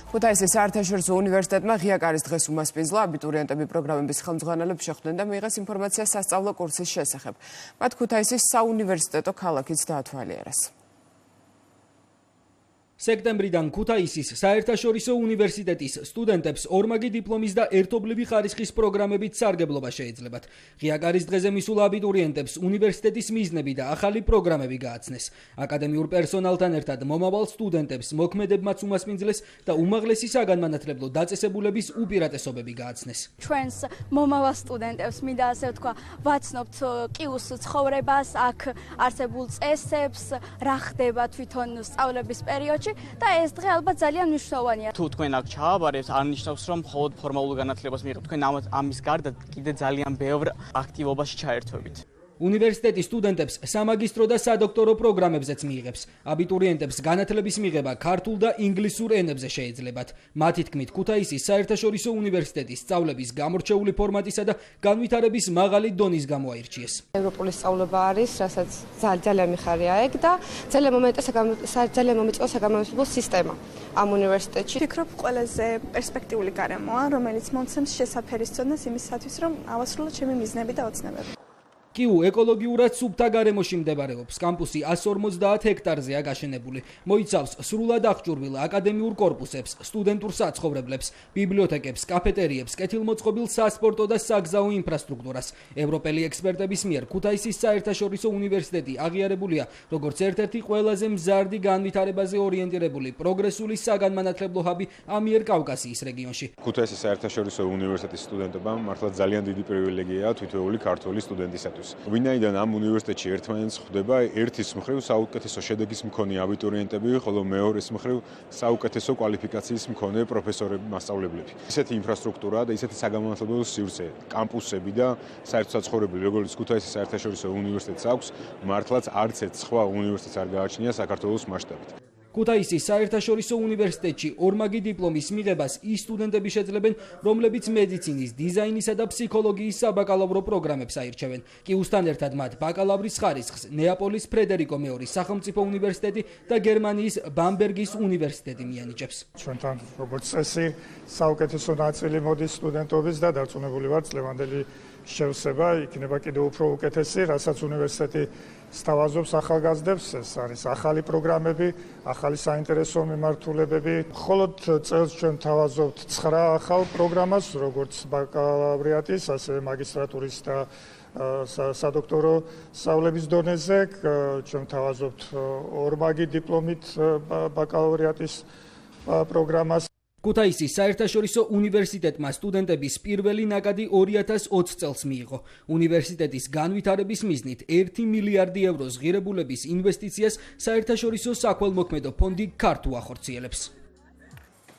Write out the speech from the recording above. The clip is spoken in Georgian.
ქუთაისის საერთაშორისო უნივერსიტეტმა ღია კარის დღეს უმასპინძლა აბიტურიენტები პროგრამების ხელმძღვანელებს შეხვდნენ და მიიღეს ინფორმაცია სასწავლო კურსის შესახებ. მათ ქუთაისის საუნივერსიტეტო ქალაქიც დაათვალიერეს. სექტემბრიდან ქუთაისის საერთაშორისო უნივერსიტეტის სტუდენტებს ორმაგი დიპლომის და ერთობლივი ხარისხის პროგრამებით სარგებლობა შეეძლებათ. ღია კარის დღეზე მისულ აბიტურიენტებს უნივერსიტეტის მიზნები და ახალი პროგრამები გააცნეს. აკადემიურ პერსონალთან ერთად მომავალ სტუდენტებს მოქმედებმაც უმასპინძლეს და უმაღლესი საგანმანათლებლო დაწესებულების უპირატესობები გააცნეს. ჩვენს მომავალ სტუდენტებს მინდა ასე ვთქვა, ვაცნობთ კიუს ცხოვრებას, აქ არსებულ წესებს, რა ხდება თვითონ სწავლების პერიოდში. და ეს დღე ალბათ ძალიან მნიშვნელოვანია. თუ თქვენ აქ ჩააბარებთ, არ ნიშნავს რომ მხოლოდ ფორმალურ განათლებას მიიღებთ. თქვენ ამის გარდა კიდე ძალიან ბევრ აქტივობაში ჩაერთვებით. უნივერსიტეტის სტუდენტებს სამაგისტრო და სადოქტორო პროგრამებზეც მიიღებს. აბიტურიენტებს განათლების მიღება ქართულ და ინგლისურ ენებზე შეეძლებათ. მათი თქმით, ქუთაისის საერთაშორისო უნივერსიტეტის სწავლების გამორჩეული ფორმატისა და განვითარების მაღალი დონის გამო აირჩიეს. ევროპული სწავლება არის, რასაც ძალიან მიხარია ეგ და ძალიან მომეწონა საგანმანათლებლო სისტემა ამ უნივერსიტეტში. ვფიქრობ, ყველაზე პერსპექტიული გარემოა, რომელიც მომცემს შესაფერის ცოდნას იმისათვის, რომ ავასრულო ჩემი მიზნები და ოცნებები. კიუ ეკოლოგიურად სუფთა გარემოში მდებარეობს. კამპუსი 150 ჰექტარზეა გაშენებული. მოიცავს სრულად აღჭურვილ აკადემიურ კორპუსებს, სტუდენტურ საცხოვრებლებს, ბიბლიოთეკებს, კაფეტერიებს, კეთილმოწყობილ სასპორტო და საგზაო ინფრასტრუქტურას. ევროპელი ექსპერტების მიერ ქუთაისის საერთაშორისო უნივერსიტეტი აღიარებულია როგორც ერთ-ერთი ყველაზე მზარდი განვითარებაზე ორიენტირებული პროგრესული საგანმანათლებლო ჰაბი ამიერკავკასიის რეგიონში. ქუთაისის საერთაშორისო უნივერსიტეტის სტუდენტებმა მართლა ძალიან დიდი პრივილეგიაა თითოეული ქართველი სტუდენტისათვის. ვინაიდან ამ უნივერსიტეტში ერთმანეთს ხვდება ერთის მხრივ საუკეთესო შედეგის მქონე აბიტურიენტები, ხოლო მეორეს მხრივ საუკეთესო კვალიფიკაციის მქონე პროფესორები, მასწავლებლები. ისეთი ინფრასტრუქტურა და ისეთი საგანმანათლებლო სივრცე, კამპუსები და საერთო საცხოვრებელი, როგორც ქუთაისის საერთაშორისო უნივერსიტეტს აქვს, მართლაც არც ერთ სხვა უნივერსიტეტს არ გააჩნია საქართველოს მასშტაბით. ქუთაისის საერთაშორისო უნივერსიტეტში ორმაგი დიპლომის მიღებას ის სტუდენტები შეძლებენ, რომლებიც მედიცინის, დიზაინისა და ფსიქოლოგიის საბაკალავრო პროგრამებს აირჩევენ. კიუსთან ერთად მათ ბაკალავრის ხარისხს ნეაპოლის ფრედერიკო მეორის სახელმწიფო უნივერსიტეტი და გერმანიის ბამბერგის უნივერსიტეტი მიანიჭებს. ჩვენთან როგორც წესი, საუკეთესო ნაწილი მოდის სტუდენტობის და დარწმუნებული ვართ, წლევანდელი შევსება იქნება კიდევ უფრო უკეთესი, რასაც უნივერსიტეტი სთავაზობს ახალგაზრდებს. ეს არის ახალი პროგრამები, ახალი საინტერესო მიმართულებები. მხოლოდ წელს ჩვენ თავაზობთ 9 ახალ პროგრამას, როგორც ბაკალავრიატის, ასევე მაგისტრატურის და სადოქტორო სწავლების დონეზე. ჩვენ თავაზობთ ორმაგი დიპლომით ბაკალავრიატის პროგრამას. ქუთაისის საერთაშორისო უნივერსიტეტმა სტუდენტების პირველი ნაკადი 2020 წელს მიიღო. უნივერსიტეტის განვითარების მიზნით 1 მილიარდი ევროს ღირებულების ინვესტიციას საერთაშორისო საქველმოქმედო ფონდი ქართუ ახორციელებს.